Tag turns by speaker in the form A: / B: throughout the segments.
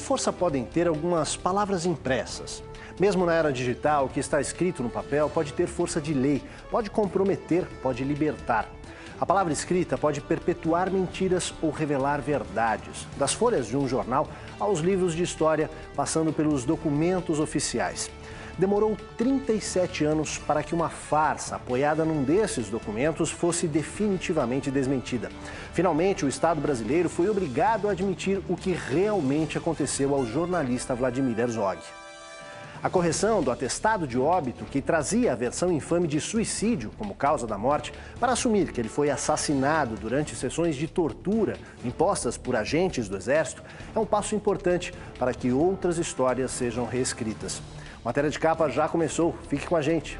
A: força podem ter algumas palavras impressas? Mesmo na era digital, o que está escrito no papel pode ter força de lei, pode comprometer, pode libertar. A palavra escrita pode perpetuar mentiras ou revelar verdades. Das folhas de um jornal aos livros de história, passando pelos documentos oficiais. Demorou 37 anos para que uma farsa apoiada num desses documentos fosse definitivamente desmentida. Finalmente, o Estado brasileiro foi obrigado a admitir o que realmente aconteceu ao jornalista Vladimir Herzog. A correção do atestado de óbito, que trazia a versão infame de suicídio como causa da morte, para assumir que ele foi assassinado durante sessões de tortura impostas por agentes do Exército, é um passo importante para que outras histórias sejam reescritas. Matéria de capa já começou, fique com a gente.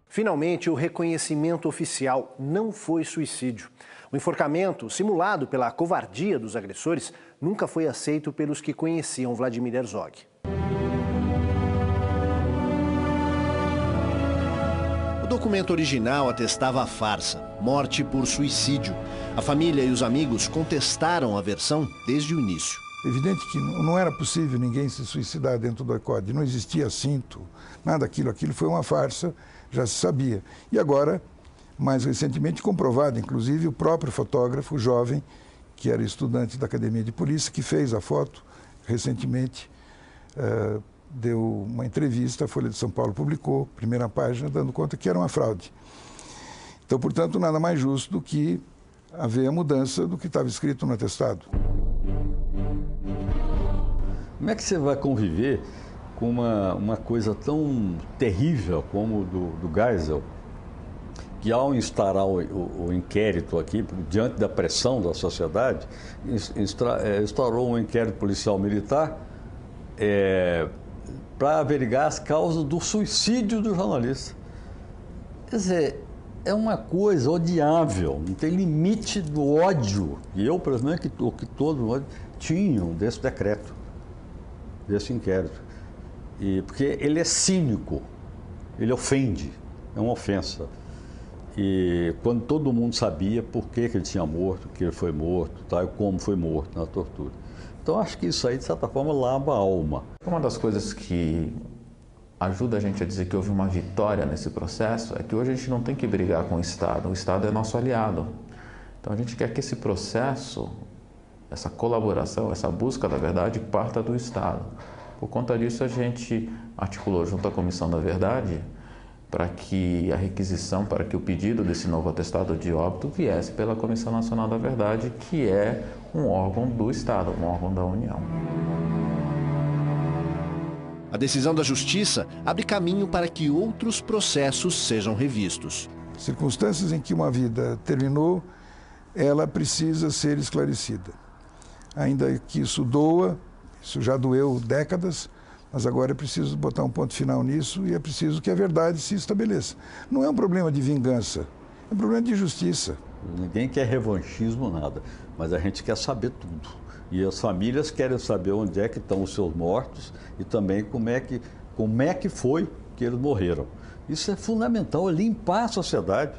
A: Finalmente, o reconhecimento oficial não foi suicídio. O enforcamento, simulado pela covardia dos agressores, nunca foi aceito pelos que conheciam Vladimir Herzog. O documento original atestava a farsa, morte por suicídio. A família e os amigos contestaram a versão desde o início.
B: É evidente que não era possível ninguém se suicidar dentro do doicode, não existia cinto, nada daquilo, aquilo foi uma farsa, já se sabia. E agora, mais recentemente comprovado, inclusive o próprio fotógrafo jovem, que era estudante da Academia de Polícia, que fez a foto recentemente, deu uma entrevista, a Folha de São Paulo publicou, primeira página, dando conta que era uma fraude. Então, portanto, nada mais justo do que haver a mudança do que estava escrito no atestado.
C: Como é que você vai conviver com uma coisa tão terrível como do Geisel, que ao instaurar o inquérito aqui, diante da pressão da sociedade, instaurou um inquérito policial militar para averiguar as causas do suicídio do jornalista. Quer dizer, é uma coisa odiável, não tem limite do ódio. E eu, por exemplo, que todos tinham desse decreto, desse inquérito. Porque ele é cínico, ele ofende, é uma ofensa. E quando todo mundo sabia por que ele tinha morto, que ele foi morto, tá, e como foi morto na tortura. Então acho que isso aí, de certa forma, lava a alma.
D: Uma das coisas que ajuda a gente a dizer que houve uma vitória nesse processo é que hoje a gente não tem que brigar com o Estado é nosso aliado. Então a gente quer que esse processo, essa colaboração, essa busca da verdade parta do Estado. Por conta disso a gente articulou junto à Comissão da Verdade para que a requisição, para que o pedido desse novo atestado de óbito viesse pela Comissão Nacional da Verdade, que é um órgão do Estado, um órgão da União.
A: A decisão da Justiça abre caminho para que outros processos sejam revistos.
B: Circunstâncias em que uma vida terminou, ela precisa ser esclarecida. Ainda que isso doa, isso já doeu décadas, mas agora é preciso botar um ponto final nisso e é preciso que a verdade se estabeleça. Não é um problema de vingança, é um problema de justiça.
C: Ninguém quer revanchismo, nada, mas a gente quer saber tudo. E as famílias querem saber onde é que estão os seus mortos e também como é que foi que eles morreram. Isso é fundamental, é limpar a sociedade,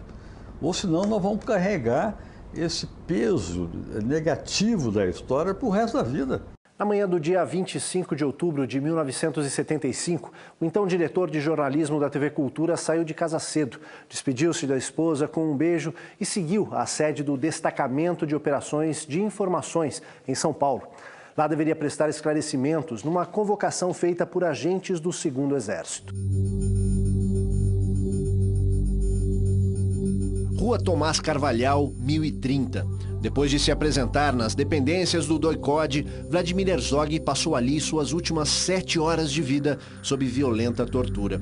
C: ou senão nós vamos carregar esse peso negativo da história para o resto da vida.
A: Na manhã do dia 25 de outubro de 1975, o então diretor de jornalismo da TV Cultura saiu de casa cedo, despediu-se da esposa com um beijo e seguiu à sede do Destacamento de Operações de Informações, em São Paulo. Lá deveria prestar esclarecimentos numa convocação feita por agentes do 2º Exército. Rua Tomás Carvalhal, 1030. Depois de se apresentar nas dependências do doicode, Vladimir Herzog passou ali suas últimas 7 horas de vida sob violenta tortura.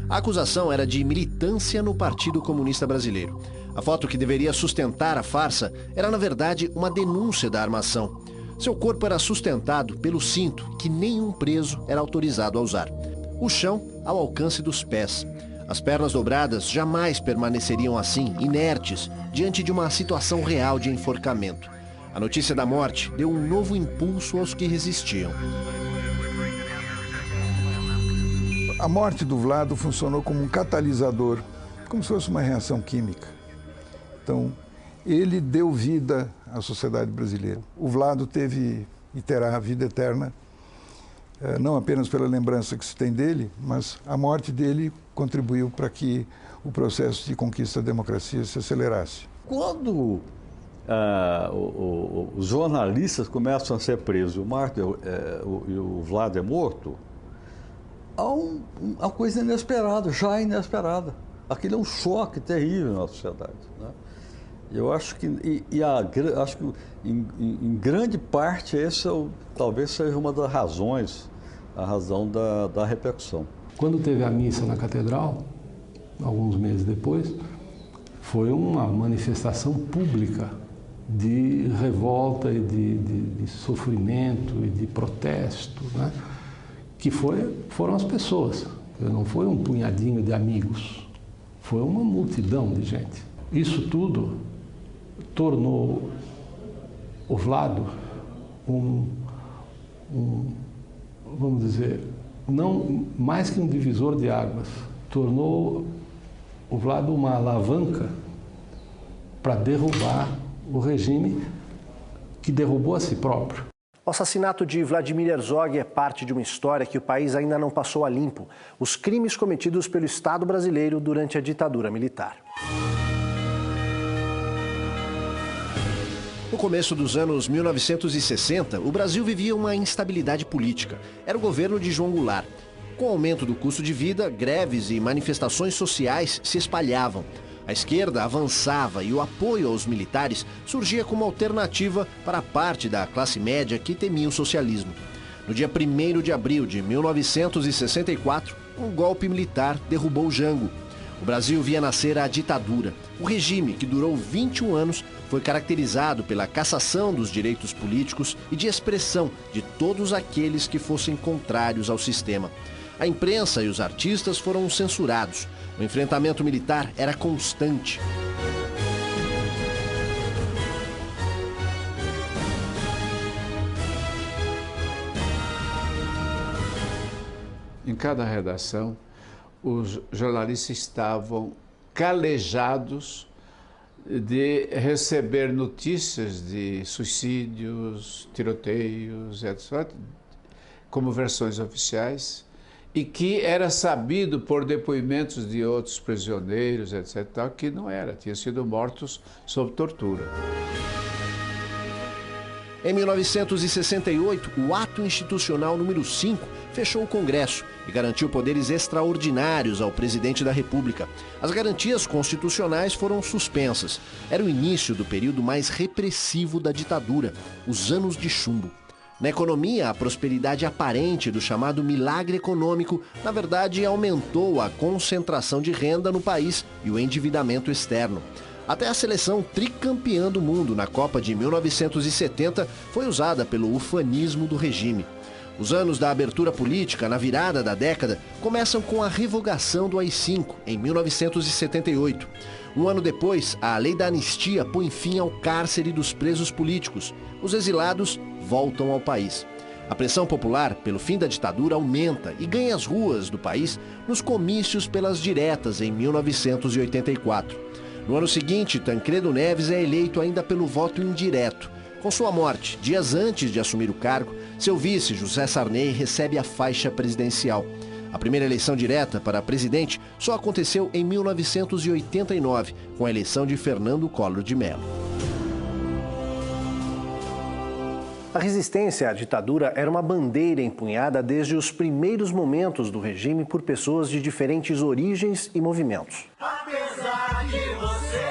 A: A acusação era de militância no Partido Comunista Brasileiro. A foto que deveria sustentar a farsa era, na verdade, uma denúncia da armação. Seu corpo era sustentado pelo cinto que nenhum preso era autorizado a usar. O chão ao alcance dos pés. As pernas dobradas jamais permaneceriam assim, inertes, diante de uma situação real de enforcamento. A notícia da morte deu um novo impulso aos que resistiam.
B: A morte do Vlado funcionou como um catalisador, como se fosse uma reação química. Então, ele deu vida a sociedade brasileira. O Vlado teve e terá a vida eterna, não apenas pela lembrança que se tem dele, mas a morte dele contribuiu para que o processo de conquista da democracia se acelerasse.
C: Quando os jornalistas começam a ser presos e o Vlado é morto, há uma coisa inesperada, já inesperada. Aquilo é um choque terrível na sociedade, né? Eu acho que, acho que em grande parte, talvez seja uma das razões, a razão da repercussão.
E: Quando teve a missa na catedral, alguns meses depois, foi uma manifestação pública de revolta e de sofrimento e de protesto, né? Que foram as pessoas, não foi um punhadinho de amigos, foi uma multidão de gente. Isso tudo tornou o Vlado vamos dizer, não mais que um divisor de águas, tornou o Vlado uma alavanca para derrubar o regime que derrubou a si próprio.
A: O assassinato de Vladimir Herzog é parte de uma história que o país ainda não passou a limpo: os crimes cometidos pelo Estado brasileiro durante a ditadura militar. No começo dos anos 1960, o Brasil vivia uma instabilidade política. Era o governo de João Goulart. Com o aumento do custo de vida, greves e manifestações sociais se espalhavam. A esquerda avançava e o apoio aos militares surgia como alternativa para a parte da classe média que temia o socialismo. No dia 1º de abril de 1964, um golpe militar derrubou Jango. O Brasil via nascer a ditadura. O regime, que durou 21 anos, foi caracterizado pela cassação dos direitos políticos e de expressão de todos aqueles que fossem contrários ao sistema. A imprensa e os artistas foram censurados. O enfrentamento militar era constante.
F: Em cada redação, os jornalistas estavam calejados de receber notícias de suicídios, tiroteios, etc., como versões oficiais, e que era sabido por depoimentos de outros prisioneiros, etc., que não era, tinham sido mortos sob tortura.
A: Em 1968, o Ato Institucional número 5 fechou o Congresso e garantiu poderes extraordinários ao presidente da República. As garantias constitucionais foram suspensas. Era o início do período mais repressivo da ditadura, os anos de chumbo. Na economia, a prosperidade aparente do chamado milagre econômico, na verdade, aumentou a concentração de renda no país e o endividamento externo. Até a seleção tricampeã do mundo na Copa de 1970 foi usada pelo ufanismo do regime. Os anos da abertura política, na virada da década, começam com a revogação do AI-5, em 1978. Um ano depois, a lei da anistia põe fim ao cárcere dos presos políticos. Os exilados voltam ao país. A pressão popular pelo fim da ditadura aumenta e ganha as ruas do país nos comícios pelas diretas em 1984. No ano seguinte, Tancredo Neves é eleito ainda pelo voto indireto. Com sua morte, dias antes de assumir o cargo, seu vice, José Sarney, recebe a faixa presidencial. A primeira eleição direta para presidente só aconteceu em 1989, com a eleição de Fernando Collor de Mello. A resistência à ditadura era uma bandeira empunhada desde os primeiros momentos do regime por pessoas de diferentes origens e movimentos. Apesar de você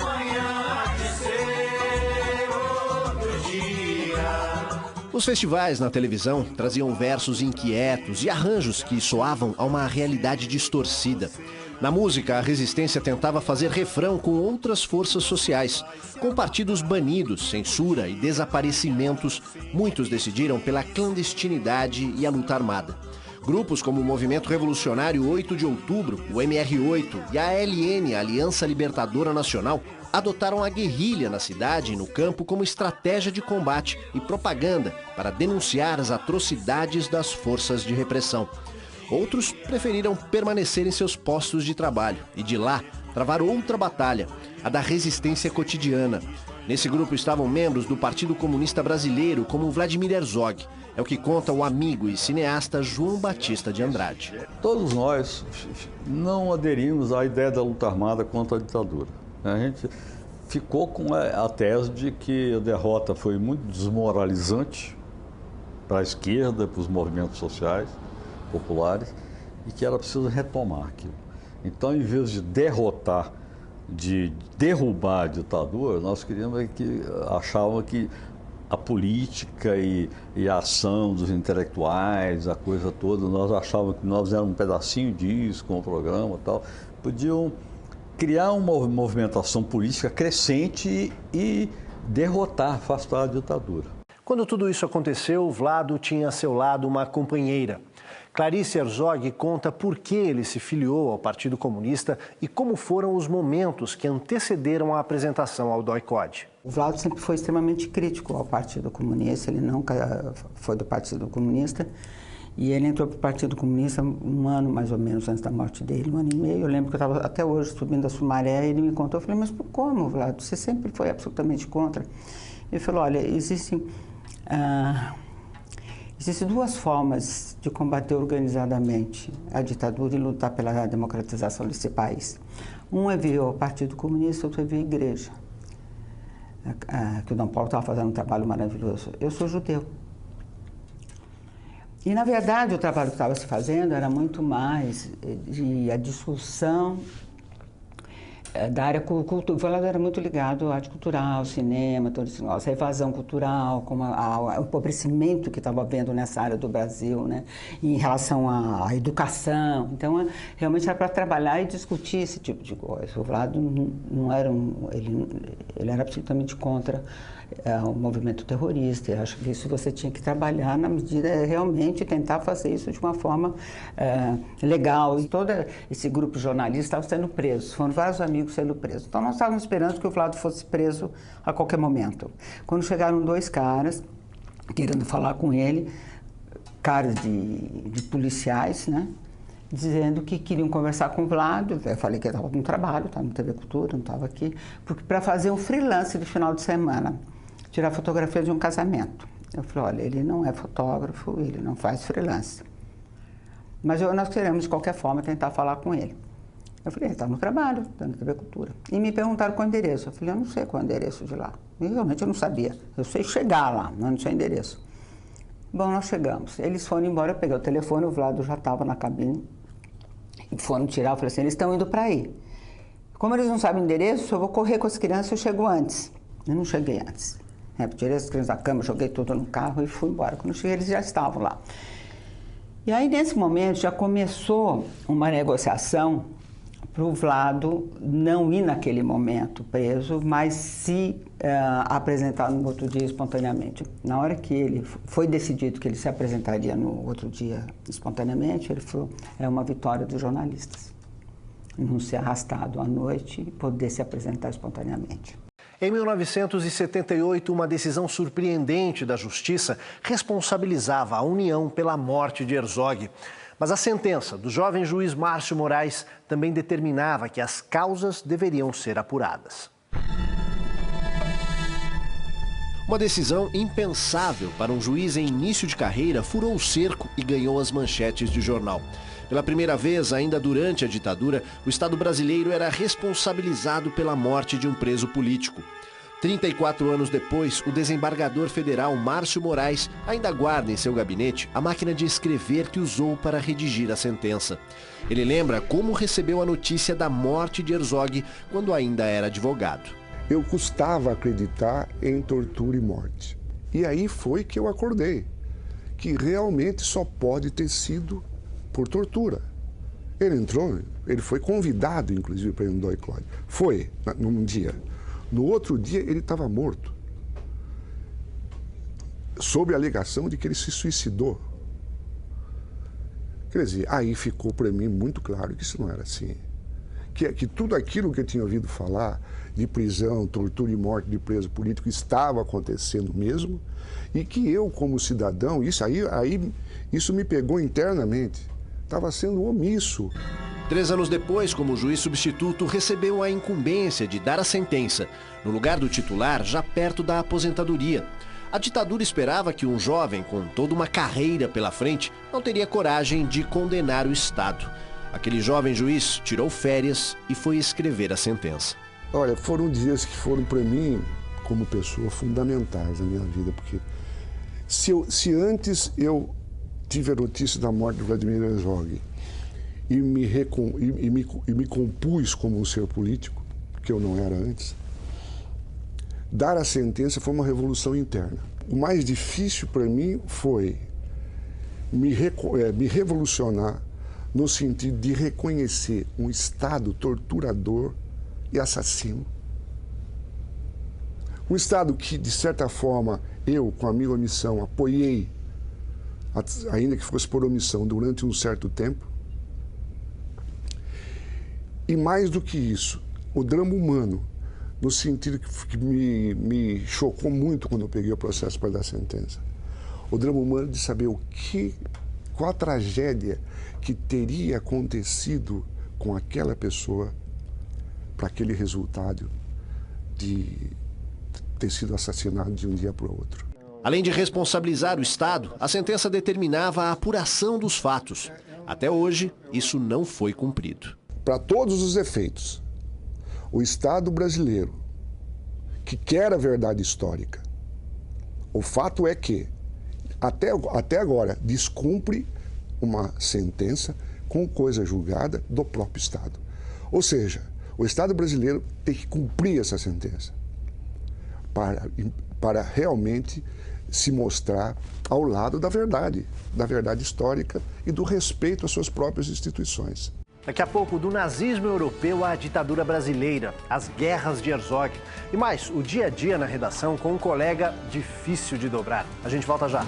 A: amanhã de ser outro dia. Os festivais na televisão traziam versos inquietos e arranjos que soavam a uma realidade distorcida. Na música, a resistência tentava fazer refrão com outras forças sociais. Com partidos banidos, censura e desaparecimentos, muitos decidiram pela clandestinidade e a luta armada. Grupos como o Movimento Revolucionário 8 de Outubro, o MR8 e a ALN, a Aliança Libertadora Nacional, adotaram a guerrilha na cidade e no campo como estratégia de combate e propaganda para denunciar as atrocidades das forças de repressão. Outros preferiram permanecer em seus postos de trabalho e de lá travar outra batalha, a da resistência cotidiana. Nesse grupo estavam membros do Partido Comunista Brasileiro, como Vladimir Herzog. É o que conta o amigo e cineasta João Batista de Andrade.
C: Todos nós não aderimos à ideia da luta armada contra a ditadura. A gente ficou com a tese de que a derrota foi muito desmoralizante para a esquerda, para os movimentos sociais, populares, e que era preciso retomar aquilo. Então, em vez de derrotar, de derrubar a ditadura, nós achávamos que a política e a ação dos intelectuais, a coisa toda, nós achávamos que nós éramos um pedacinho disso, com o programa e tal, podiam criar uma movimentação política crescente e derrotar, afastar a ditadura.
A: Quando tudo isso aconteceu, Vlado tinha a seu lado uma companheira. Clarice Herzog conta por que ele se filiou ao Partido Comunista e como foram os momentos que antecederam a apresentação ao DOI-CODE.
G: O Vlado sempre foi extremamente crítico ao Partido Comunista, ele nunca foi do Partido Comunista e ele entrou para o Partido Comunista um ano mais ou menos antes da morte dele, 1 ano e meio. Eu lembro que eu estava até hoje subindo a Sumaré e ele me contou, eu falei, mas como, Vlado, você sempre foi absolutamente contra? Ele falou, olha, existem 2 formas de combater organizadamente a ditadura e lutar pela democratização desse país. Um é via o Partido Comunista, outro é via a igreja. Que o Dom Paulo estava fazendo um trabalho maravilhoso. Eu sou judeu. E, na verdade, o trabalho que estava se fazendo era muito mais a discussão da área cultural. O Vlado era muito ligado à arte cultural, cinema, todo esse negócio, a evasão cultural, como o empobrecimento que estava havendo nessa área do Brasil, né, em relação à educação. Então, realmente era para trabalhar e discutir esse tipo de coisa. O Vlado não era ele era absolutamente contra o movimento terrorista. Eu acho que isso você tinha que trabalhar na medida realmente tentar fazer isso de uma forma legal. E todo esse grupo de jornalistas estava sendo preso, foram vários amigos sendo presos. Então nós estávamos esperando que o Vlado fosse preso a qualquer momento. Quando chegaram 2 caras querendo falar com ele, caras de policiais, né, dizendo que queriam conversar com o Vlado. Eu falei que ele estava no trabalho, estava no TV Cultura, não estava aqui, porque para fazer um freelance de final de semana, tirar fotografia de um casamento. Eu falei, olha, ele não é fotógrafo, ele não faz freelance. Mas nós queremos, de qualquer forma, tentar falar com ele. Eu falei, ele está no trabalho, está na TV Cultura. E me perguntaram qual é o endereço. Eu falei, eu não sei qual é o endereço de lá. E realmente eu não sabia. Eu sei chegar lá, mas não sei o endereço. Bom, nós chegamos. Eles foram embora, eu peguei o telefone, o Vlado já estava na cabine. E foram tirar, eu falei assim, eles estão indo para aí. Como eles não sabem o endereço, eu vou correr com as crianças, eu chego antes. Eu não cheguei antes. Tirei as crianças da cama, joguei tudo no carro e fui embora. Quando eu cheguei, eles já estavam lá. E aí, nesse momento, já começou uma negociação para o Vlado não ir naquele momento preso, mas se apresentar no outro dia espontaneamente. Na hora que ele foi decidido que ele se apresentaria no outro dia espontaneamente, ele falou, é uma vitória dos jornalistas. Não ser arrastado à noite e poder se apresentar espontaneamente.
A: Em 1978, uma decisão surpreendente da Justiça responsabilizava a União pela morte de Herzog. Mas a sentença do jovem juiz Márcio Moraes também determinava que as causas deveriam ser apuradas. Uma decisão impensável para um juiz em início de carreira furou o cerco e ganhou as manchetes de jornal. Pela primeira vez, ainda durante a ditadura, o Estado brasileiro era responsabilizado pela morte de um preso político. 34 anos depois, o desembargador federal Márcio Moraes ainda guarda em seu gabinete a máquina de escrever que usou para redigir a sentença. Ele lembra como recebeu a notícia da morte de Herzog quando ainda era advogado.
H: Eu custava acreditar em tortura e morte. E aí foi que eu acordei, que realmente só pode ter sido por tortura. Ele entrou, ele foi convidado, inclusive, para ir no DOI-CODE. Foi, num dia. No outro dia, ele estava morto. Sob a alegação de que ele se suicidou. Quer dizer, aí ficou para mim muito claro que isso não era assim. Que tudo aquilo que eu tinha ouvido falar de prisão, tortura e morte de preso político estava acontecendo mesmo, e que eu, como cidadão, isso me pegou internamente. Estava sendo omisso
A: 3 anos depois, como juiz substituto, recebeu a incumbência de dar a sentença, no lugar do titular, já perto da aposentadoria. A ditadura esperava que um jovem com toda uma carreira pela frente não teria coragem de condenar o Estado. Aquele jovem juiz tirou férias e foi escrever a sentença.
H: Olha, foram dias que foram para mim, como pessoa, fundamentais na minha vida, porque se antes eu tive a notícia da morte do Vladimir Herzog e me compus como um ser político, que eu não era antes, dar a sentença foi uma revolução interna. O mais difícil para mim foi me revolucionar no sentido de reconhecer um Estado torturador e assassino. Um Estado que, de certa forma, eu, com a minha omissão, apoiei, ainda que fosse por omissão, durante um certo tempo. E mais do que isso, o drama humano, no sentido que me chocou muito quando eu peguei o processo para dar a sentença. O drama humano de saber qual a tragédia que teria acontecido com aquela pessoa para aquele resultado de ter sido assassinado de um dia para o outro.
A: Além de responsabilizar o Estado, a sentença determinava a apuração dos fatos. Até hoje, isso não foi cumprido.
H: Para todos os efeitos, o Estado brasileiro, que quer a verdade histórica, o fato é que, até agora, descumpre uma sentença com coisa julgada do próprio Estado. Ou seja, o Estado brasileiro tem que cumprir essa sentença para realmente se mostrar ao lado da verdade histórica e do respeito às suas próprias instituições.
A: Daqui a pouco, do nazismo europeu à ditadura brasileira, as guerras de Herzog. E mais, o dia a dia na redação com um colega difícil de dobrar. A gente volta já.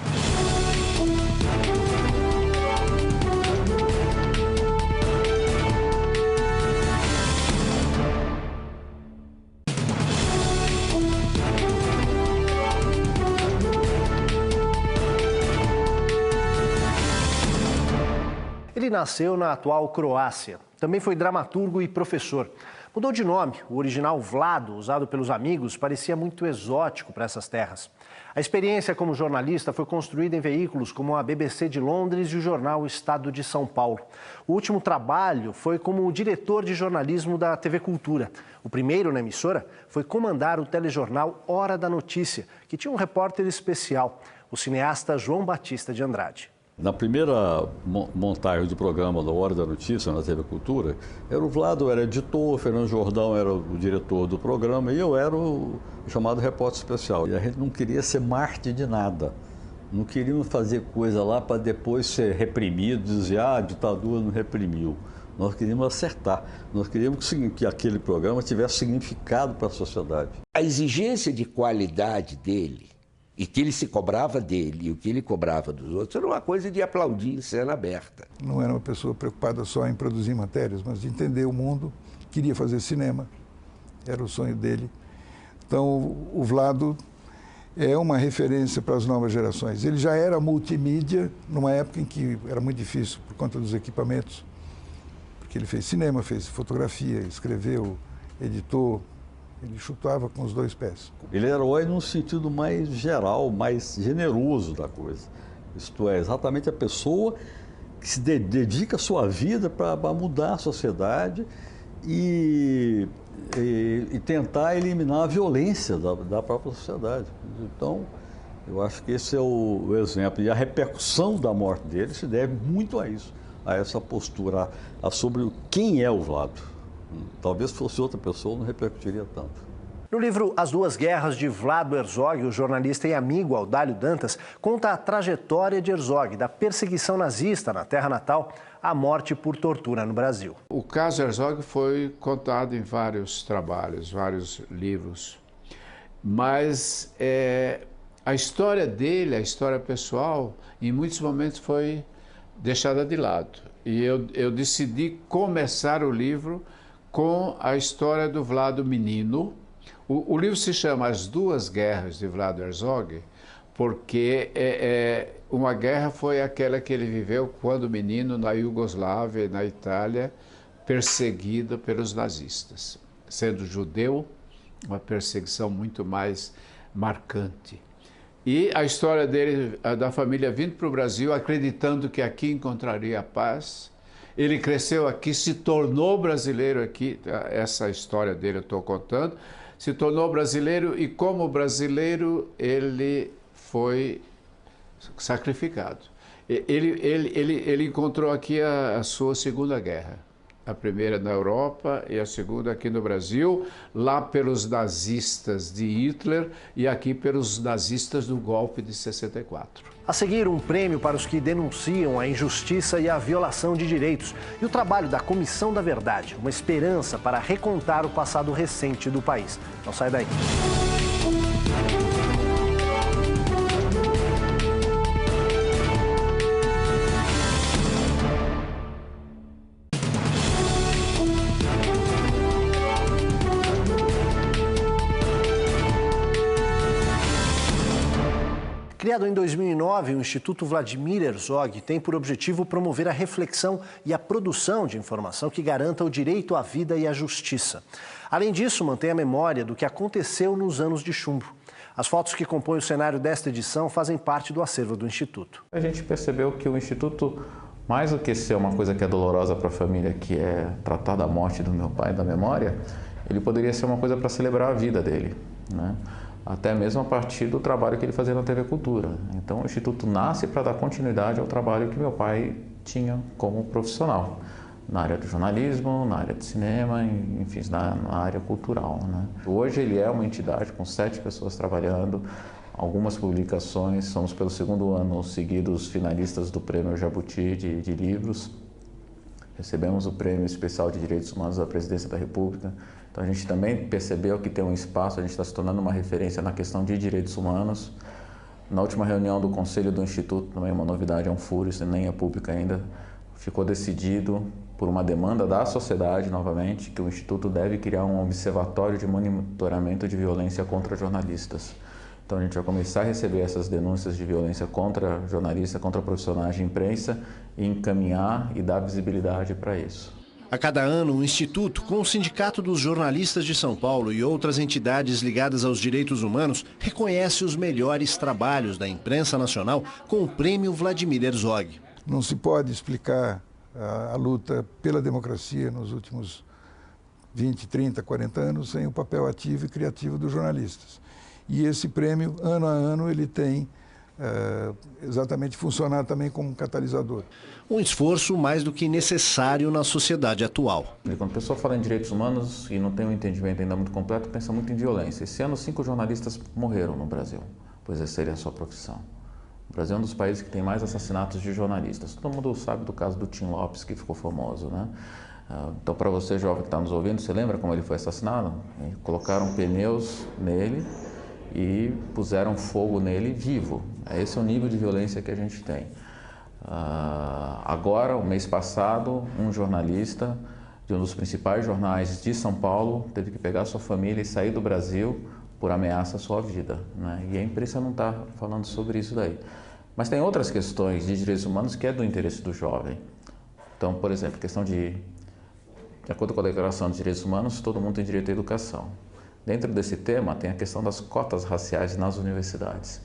A: Ele nasceu na atual Croácia. Também foi dramaturgo e professor. Mudou de nome. O original Vlado, usado pelos amigos, parecia muito exótico para essas terras. A experiência como jornalista foi construída em veículos como a BBC de Londres e o jornal Estado de São Paulo. O último trabalho foi como diretor de jornalismo da TV Cultura. O primeiro na emissora foi comandar o telejornal Hora da Notícia, que tinha um repórter especial, o cineasta João Batista de Andrade.
C: Na primeira montagem do programa da Hora da Notícia, na TV Cultura, o Vlado era editor, o Fernando Jordão era o diretor do programa e eu era o chamado repórter especial. E a gente não queria ser mártir de nada. Não queríamos fazer coisa lá para depois ser reprimido, dizer, a ditadura não reprimiu. Nós queríamos acertar. Nós queríamos que aquele programa tivesse significado para a sociedade.
I: A exigência de qualidade dele, e que ele se cobrava dele e o que ele cobrava dos outros, era uma coisa de aplaudir em cena aberta.
B: Não era uma pessoa preocupada só em produzir matérias, mas de entender o mundo, queria fazer cinema, era o sonho dele. Então, o Vlado é uma referência para as novas gerações. Ele já era multimídia numa época em que era muito difícil por conta dos equipamentos, porque ele fez cinema, fez fotografia, escreveu, editou. Ele chutava com os dois pés.
C: Ele era herói num sentido mais geral, mais generoso da coisa. Isto é, exatamente a pessoa que se dedica a sua vida para mudar a sociedade e tentar eliminar a violência da própria sociedade. Então, eu acho que esse é o exemplo. E a repercussão da morte dele se deve muito a isso, a essa postura, sobre quem é o Vlado. Talvez fosse outra pessoa, não repercutiria tanto.
A: No livro As Duas Guerras de Vlado Herzog, o jornalista e amigo Audálio Dantas conta a trajetória de Herzog, da perseguição nazista na terra natal à morte por tortura no Brasil.
F: O caso Herzog foi contado em vários trabalhos, vários livros, mas a história dele, a história pessoal, em muitos momentos foi deixada de lado. E eu decidi começar o livro com a história do Vlado menino. O livro se chama As Duas Guerras de Vlado Herzog, porque uma guerra foi aquela que ele viveu quando menino na Iugoslávia, na Itália, perseguida pelos nazistas. Sendo judeu, uma perseguição muito mais marcante. E a história dele, da família vindo para o Brasil, acreditando que aqui encontraria a paz. Ele cresceu aqui, se tornou brasileiro aqui, essa história dele eu estou contando, se tornou brasileiro e como brasileiro ele foi sacrificado. Ele encontrou aqui a sua segunda guerra. A primeira na Europa e a segunda aqui no Brasil, lá pelos nazistas de Hitler e aqui pelos nazistas do golpe de 64.
A: A seguir, um prêmio para os que denunciam a injustiça e a violação de direitos e o trabalho da Comissão da Verdade, uma esperança para recontar o passado recente do país. Não sai daí. Criado em 2009, o Instituto Vladimir Herzog tem por objetivo promover a reflexão e a produção de informação que garanta o direito à vida e à justiça. Além disso, mantém a memória do que aconteceu nos anos de chumbo. As fotos que compõem o cenário desta edição fazem parte do acervo do Instituto.
D: A gente percebeu que o Instituto, mais do que ser uma coisa que é dolorosa para a família, que é tratar da morte do meu pai, da memória, ele poderia ser uma coisa para celebrar a vida dele, né? Até mesmo a partir do trabalho que ele fazia na TV Cultura. Então, o Instituto nasce para dar continuidade ao trabalho que meu pai tinha como profissional, na área do jornalismo, na área do cinema, enfim, na área cultural, né? Hoje ele é uma entidade com 7 pessoas trabalhando, algumas publicações, somos pelo 2º ano seguidos finalistas do Prêmio Jabuti de livros, recebemos o Prêmio Especial de Direitos Humanos da Presidência da República. Então a gente também percebeu que tem um espaço, a gente está se tornando uma referência na questão de direitos humanos. Na última reunião do Conselho do Instituto, também uma novidade, é um furo, isso nem é público ainda, ficou decidido por uma demanda da sociedade, novamente, que o Instituto deve criar um observatório de monitoramento de violência contra jornalistas. Então a gente vai começar a receber essas denúncias de violência contra jornalistas, contra profissionais de imprensa e encaminhar e dar visibilidade para isso.
A: A cada ano, o Instituto, com o Sindicato dos Jornalistas de São Paulo e outras entidades ligadas aos direitos humanos, reconhece os melhores trabalhos da imprensa nacional com o Prêmio Vladimir Herzog.
B: Não se pode explicar a luta pela democracia nos últimos 20, 30, 40 anos sem o papel ativo e criativo dos jornalistas. E esse prêmio, ano a ano, ele tem exatamente funcionar também como um catalisador.
A: Um esforço mais do que necessário na sociedade atual.
D: E quando a pessoa fala em direitos humanos e não tem um entendimento ainda muito completo, pensa muito em violência. Esse ano 5 jornalistas morreram no Brasil, por exercerem a sua profissão. O Brasil é um dos países que tem mais assassinatos de jornalistas. Todo mundo sabe do caso do Tim Lopes, que ficou famoso, né? Então, para você, jovem que está nos ouvindo, você lembra como ele foi assassinado? Colocaram pneus nele e puseram fogo nele vivo. Esse é o nível de violência que a gente tem. Agora, o mês passado, um jornalista de um dos principais jornais de São Paulo teve que pegar sua família e sair do Brasil por ameaça à sua vida, né? E a imprensa não está falando sobre isso daí. Mas tem outras questões de direitos humanos que é do interesse do jovem. Então, por exemplo, questão de acordo com a Declaração dos Direitos Humanos, todo mundo tem direito à educação. Dentro desse tema, tem a questão das cotas raciais nas universidades.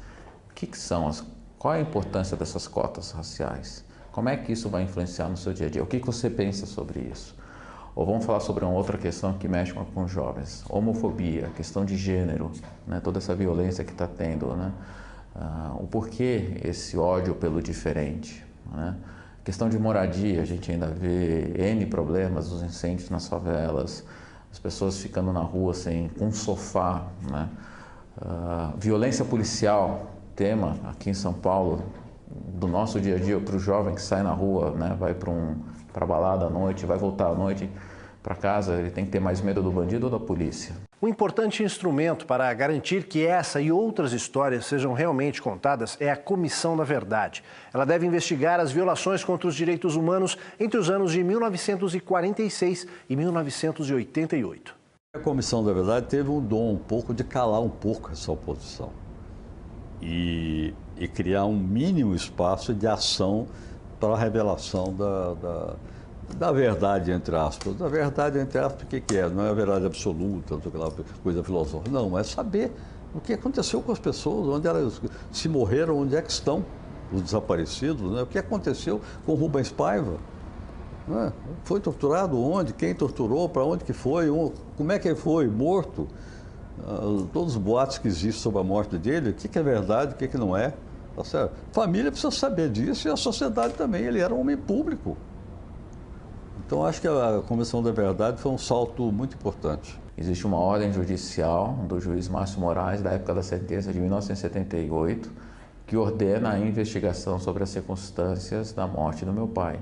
D: Qual é a importância dessas cotas raciais? Como é que isso vai influenciar no seu dia a dia? O que você pensa sobre isso? Ou vamos falar sobre uma outra questão que mexe com os jovens. Homofobia, questão de gênero, né? Toda essa violência que está tendo, né? O porquê esse ódio pelo diferente, né? Questão de moradia, a gente ainda vê N problemas, os incêndios nas favelas, as pessoas ficando na rua com um sofá, né? Violência policial, tema aqui em São Paulo, do nosso dia a dia, para o jovem que sai na rua, né? Vai para balada à noite, vai voltar à noite para casa, ele tem que ter mais medo do bandido ou da polícia.
A: Um importante instrumento para garantir que essa e outras histórias sejam realmente contadas é a Comissão da Verdade. Ela deve investigar as violações contra os direitos humanos entre os anos de 1946 e 1988.
C: A Comissão da Verdade teve um dom um pouco de calar um pouco essa oposição e criar um mínimo espaço de ação para a revelação da verdade, entre aspas. Da verdade, entre aspas, o que é? Não é a verdade absoluta, aquela coisa filosófica. Não, é saber o que aconteceu com as pessoas, onde elas se morreram, onde é que estão os desaparecidos, né? O que aconteceu com Rubens Paiva. Né? Foi torturado onde? Quem torturou? Para onde que foi? Como é que ele foi morto? Todos os boatos que existem sobre a morte dele, o que é verdade, o que não é. Tá certo? A família precisa saber disso e a sociedade também. Ele era um homem público. Então, acho que a Comissão da Verdade foi um salto muito importante.
D: Existe uma ordem judicial do juiz Márcio Moraes, da época da sentença de 1978, que ordena a investigação sobre as circunstâncias da morte do meu pai.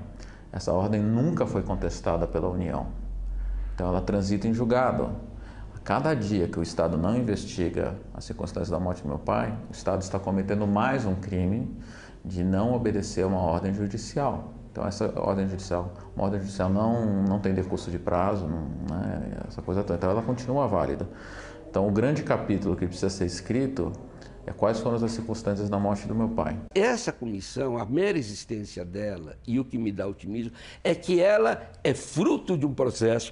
D: Essa ordem nunca foi contestada pela União. Então, ela transita em julgado. A cada dia que o Estado não investiga as circunstâncias da morte do meu pai, o Estado está cometendo mais um crime de não obedecer a uma ordem judicial. Então, essa ordem judicial, uma ordem judicial não tem decurso de prazo, né, essa coisa toda. Então, ela continua válida. Então, o grande capítulo que precisa ser escrito é quais foram as circunstâncias da morte do meu pai.
I: Essa comissão, a mera existência dela, e o que me dá otimismo, é que ela é fruto de um processo,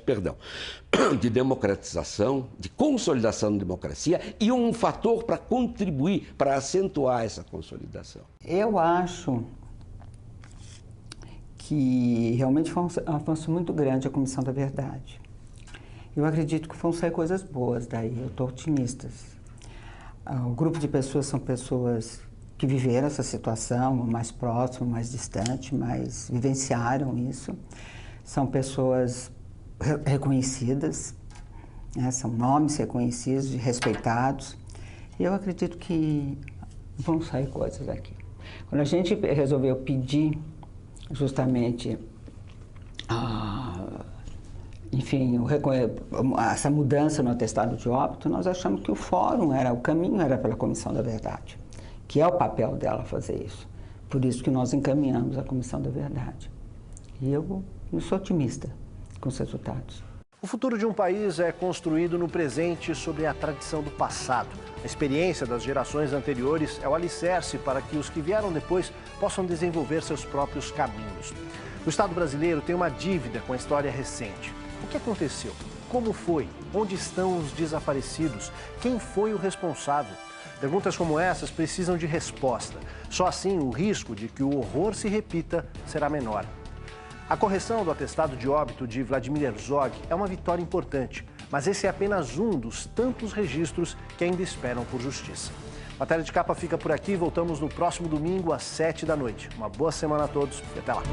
I: de democratização, de consolidação da democracia e um fator para contribuir, para acentuar essa consolidação.
G: Eu acho que realmente foi um avanço muito grande a Comissão da Verdade. Eu acredito que vão sair coisas boas daí, eu estou otimista. O grupo de pessoas são pessoas que viveram essa situação, mais próximo, mais distante, mas vivenciaram isso. São pessoas reconhecidas, né? São nomes reconhecidos e respeitados. E eu acredito que vão sair coisas daqui. Quando a gente resolveu pedir justamente essa mudança no atestado de óbito, nós achamos que o caminho era pela Comissão da Verdade, que é o papel dela fazer isso. Por isso que nós encaminhamos a Comissão da Verdade. E eu sou otimista com os resultados.
A: O futuro de um país é construído no presente sobre a tradição do passado. A experiência das gerações anteriores é o alicerce para que os que vieram depois possam desenvolver seus próprios caminhos. O Estado brasileiro tem uma dívida com a história recente. O que aconteceu? Como foi? Onde estão os desaparecidos? Quem foi o responsável? Perguntas como essas precisam de resposta. Só assim o risco de que o horror se repita será menor. A correção do atestado de óbito de Vladimir Herzog é uma vitória importante, mas esse é apenas um dos tantos registros que ainda esperam por justiça. Matéria de Capa fica por aqui, voltamos no próximo domingo às 7 da noite. Uma boa semana a todos e até lá.